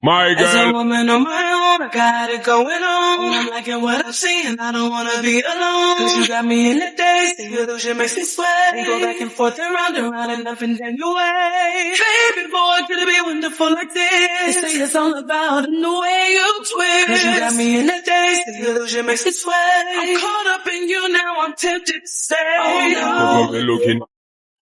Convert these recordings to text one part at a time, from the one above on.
My As a girl, woman on my own, I got it going on. I'm liking what I'm seeing, I don't wanna be alone. Cause you got me in the daze, the illusion makes me sweat. We go back and forth and round and nothing in your way. Baby boy, could it be wonderful like this? They say it's all about in the way you twist. Cause you got me in the daze, the illusion makes me sweat. I'm caught up in you now, I'm tempted to say, oh look no. me looking.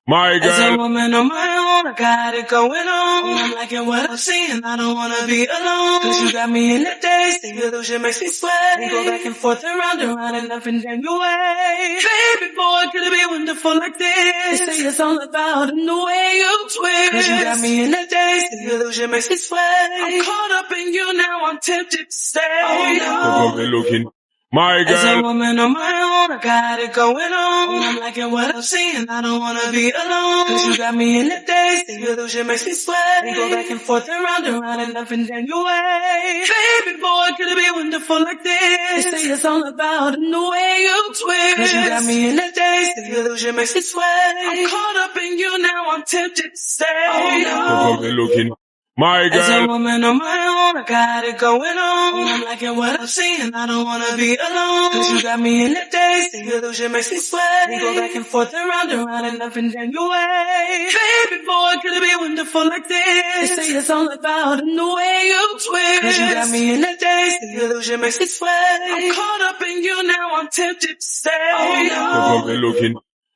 My As a girl, woman on my own, I got it going on. I'm liking what I'm seeing, I don't wanna be alone. Cause you got me in the daze, the illusion makes me sweat. We go back and forth and round and nothing in your way. Baby boy, could it be wonderful like this? They say it's all about in the way you twist. Cause you got me in the daze, the illusion makes me sweat. I'm caught up in you now, I'm tempted to say, oh no. look me looking. My As a girl, woman on my own, I got it going on. I'm liking what I'm seeing, I don't wanna be alone. Cause you got me in the daze, the illusion makes me sweat. We go back and forth and round and nothing in your way. Baby boy, could it be wonderful like this? They say it's all about in the way you twist. Cause you got me in the daze, the illusion makes me sweat. I'm caught up in you now, I'm tempted to say, oh no. look me looking. My As a girl, woman on my own, I got it going on. I'm liking what I'm seeing, I don't wanna be alone. Cause you got me in the daze, the illusion makes me sweat. We go back and forth and round and nothing in your way. Baby boy, could it be wonderful like this? They say it's all about in the way you twist. Cause you got me in the daze, the illusion makes me sweat. I'm caught up in you now, I'm tempted to say, oh no. look me looking.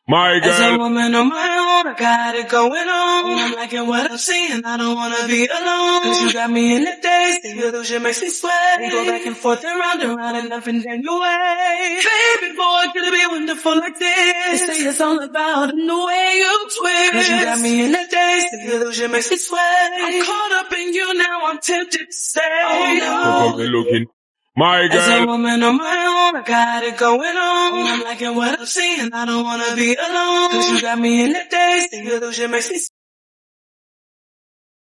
My As a girl, woman on my own, I got it going on. I'm liking what I'm seeing, I don't wanna be alone. Cause you got me in the daze, the illusion makes me sweat. We go back and forth and round and nothing in your way. Baby boy, could it be wonderful like this? They say it's all about in the way you twist. Cause you got me in the daze, the illusion makes me sweat. I'm caught up in you now, I'm tempted to say, oh no. look me looking. My As a girl, woman on my own, I got it going on. I'm liking what I'm seeing, I don't wanna be alone. Cause you got me in the daze, the illusion makes me